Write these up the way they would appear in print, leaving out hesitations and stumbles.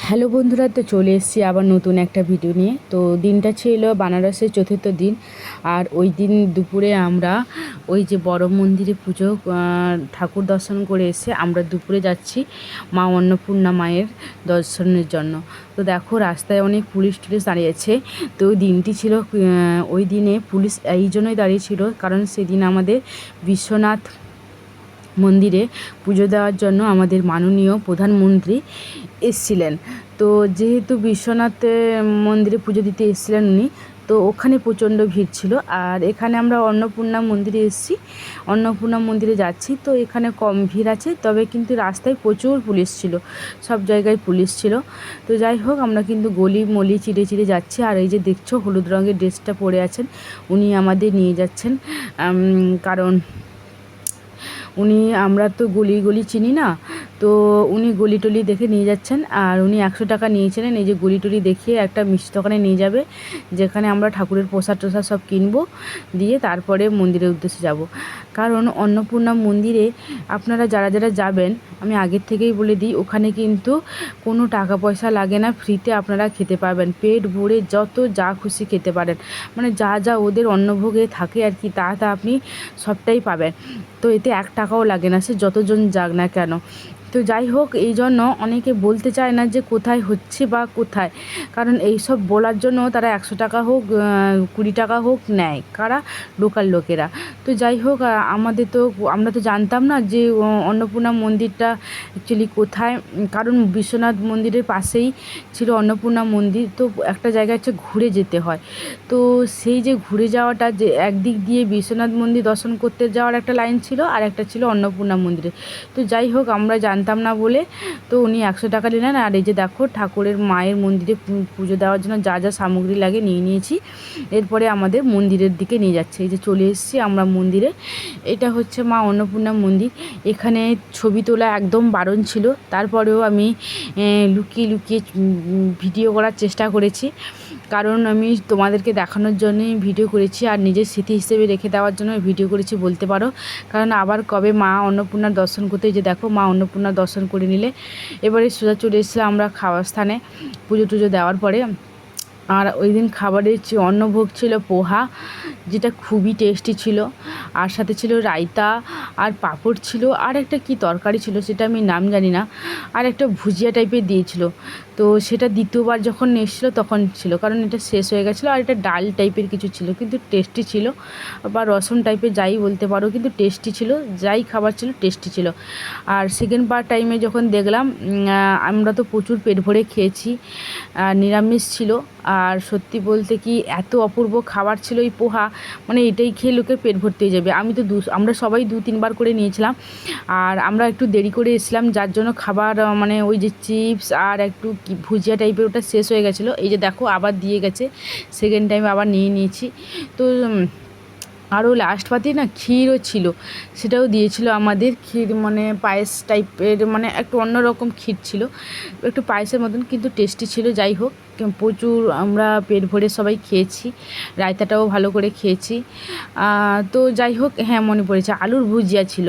Hello বন্ধুরা, তো চলে এসেছি আবার নতুন একটা ভিডিও নিয়ে। তো দিনটা ছিল বানারসের চতুর্থ দিন। আর ওই দিন দুপুরে আমরা ওই যে বড় মন্দিরে পুজো ঠাকুর দর্শন করে এসে আমরা দুপুরে যাচ্ছি মা অন্নপূর্ণা মায়ের দর্শনের জন্য। তো দেখো রাস্তায় অনেক পুলিশ টুলিশ দাঁড়িয়েছে। তো ওই দিনটি ছিল ওই দিনে পুলিশ এই জন্যই দাঁড়িয়েছিল কারণ সেদিন আমাদের বিশ্বনাথ মন্দিরে পুজো দেওয়ার জন্য আমাদের মাননীয় প্রধানমন্ত্রী এসছিলেন। তো যেহেতু বিশ্বনাথ মন্দিরে পুজো দিতে এসছিলেন উনি, তো ওখানে প্রচণ্ড ভিড় ছিল। আর এখানে আমরা অন্নপূর্ণা মন্দিরে এসেছি, অন্নপূর্ণা মন্দিরে যাচ্ছি। তো এখানে কম ভিড় আছে, তবে কিন্তু রাস্তায় প্রচুর পুলিশ ছিল, সব জায়গায় পুলিশ ছিল। তো যাই হোক আমরা কিন্তু গলি মলি চিড়ে চিড়ে যাচ্ছি। আর এই যে দেখছো হলুদ রঙের ড্রেসটা পরে আছেন, উনি আমাদের নিয়ে যাচ্ছেন। কারণ উনি আমরা তো গলি গলি চিনি না, তো উনি গলি টলি দেখে নিয়ে যাচ্ছেন। আর উনি 100 টাকা নিয়েছিলেন এই যে গলি টলি দেখিয়ে একটা মিষ্টি দোকানে নিয়ে যাবে, যেখানে আমরা ঠাকুরের প্রসাদ টোসাদ সব কিনবো, দিয়ে তারপরে মন্দিরের উদ্দেশ্যে যাব। কারণ অন্নপূর্ণা মন্দিরে আপনারা যারা যারা যাবেন, আমি আগের থেকেই বলে দিই, ওখানে কিন্তু কোনো টাকা পয়সা লাগে না, ফ্রিতে আপনারা খেতে পারবেন, পেট ভরে যত যা খুশি খেতে পারেন। মানে যা যা ওদের অন্নভোগে থাকে আর কি, তা আপনি সবটাই পাবেন। তো এতে 1 টাকাও লাগে না, সে যতজন যাক না কেন। তো যাই হোক, এই জন্য অনেকে বলতে চায় না যে কোথায় হচ্ছে বা কোথায়, কারণ এই সব বলার জন্য তারা 100 টাকা হোক 20 টাকা হোক নেয়, কারা? লোকাল লোকেরা। তো যাই হোক, আমরা তো জানতাম না যে অন্নপূর্ণা মন্দিরটা অ্যাকচুয়ালি কোথায়। কারণ বিশ্বনাথ মন্দিরের পাশেই ছিল অন্নপূর্ণা মন্দির, তো একটা জায়গায় হচ্ছে ঘুরে যেতে হয়। তো সেই যে ঘুরে যাওয়াটা, যে একদিক দিয়ে বিশ্বনাথ মন্দির দর্শন করতে যাওয়ার একটা লাইন ছিল, আর একটা ছিল অন্নপূর্ণা মন্দিরে। তো যাই হোক আমরা জানতাম না বলে তো উনি 100 টাকা নিলেন। আর এই যে দেখো ঠাকুরের মায়ের মন্দিরে পুজো দেওয়ার জন্য যা যা সামগ্রী লাগে নিয়ে নিয়েছি। এরপরে আমাদের মন্দিরের দিকে নিয়ে যাচ্ছে। এই যে চলে এসেছি আমরা মন্দিরে। এটা হচ্ছে মা অন্নপূর্ণা মন্দির। এখানে ছবি তোলা একদম বারণ ছিল, তারপরেও আমি লুকিয়ে লুকিয়ে ভিডিও করার চেষ্টা করেছি। কারণ আমি তোমাদেরকে দেখানোর জন্যই ভিডিও করেছি, আর নিজের স্মৃতি হিসেবে রেখে দেওয়ার জন্য ভিডিও করেছি বলতে পারো। কারণ আবার কবে মা অন্নপূর্ণার দর্শন করতে, যে দেখো মা অন্নপূর্ণার দর্শন করে নিলে এবারে সোজা চলে এসেছিলাম আমরা খাওয়ার স্থানে পুজো টুজো দেওয়ার পরে। আর ওই দিন খাবারের অন্নভোগ ছিল পোহা, যেটা খুবই টেস্টি ছিল। আর সাথে ছিল রায়তা আর পাঁপড় ছিল, আর একটা কি তরকারি ছিল সেটা আমি নাম জানি না, আর একটা ভুজিয়া টাইপের দিয়েছিল। তো সেটা দ্বিতীয়বার যখন এসেছিলো তখন ছিল, কারণ এটা শেষ হয়ে গেছিলো। আর এটা ডাল টাইপের কিছু ছিল, কিন্তু টেস্টি ছিল, বা রসম টাইপের যাই বলতে পারো, কিন্তু টেস্টি ছিল, যাই খাবার ছিল টেস্টি ছিল। আর সেকেন্ড বার টাইমে যখন দেখলাম, আমরা তো প্রচুর পেট ভরে খেয়েছি, নিরামিষ ছিল। আর সত্যি বলতে কি এত অপূর্ব খাবার ছিল এই পোহা, মানে এটাই খেয়ে লোকের পেট ভর্তি হয়ে যাবে। আমরা সবাই 2-3 বার করে নিয়েছিলাম। আর আমরা একটু দেরি করে এসেছিলাম, যার জন্য খাবার মানে ওই যে চিপস আর একটু ভুজিয়া টাইপের ওটা শেষ হয়ে গেছিলো। এই যে দেখো আবার দিয়ে গেছে, সেকেন্ড টাইম আবার নিয়ে নিয়েছি। তো আরও লাস্ট পাতে না ক্ষীরও ছিল, সেটাও দিয়েছিল আমাদের। ক্ষীর মানে পায়েস টাইপের, মানে একটু অন্যরকম ক্ষীর ছিল, একটু পায়েসের মতন, কিন্তু টেস্টি ছিল। যাই হোক, প্রচুর আমরা পেট ভরে সবাই খেয়েছি, রায়তাটাও ভালো করে খেয়েছি। তো যাই হোক, হ্যাঁ মনে পড়েছে আলুর ভুজিয়া ছিল।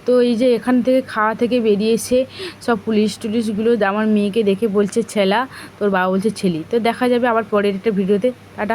তো এই যে এখান থেকে খাওয়া থেকে বেরিয়ে এসে সব পুলিশ টুলিশগুলো আমার মেয়েকে দেখে বলছে ছেলা, তোর বাবা বলছে ছেলি। তো দেখা যাবে আবার পরের একটা ভিডিওতে। টাটা।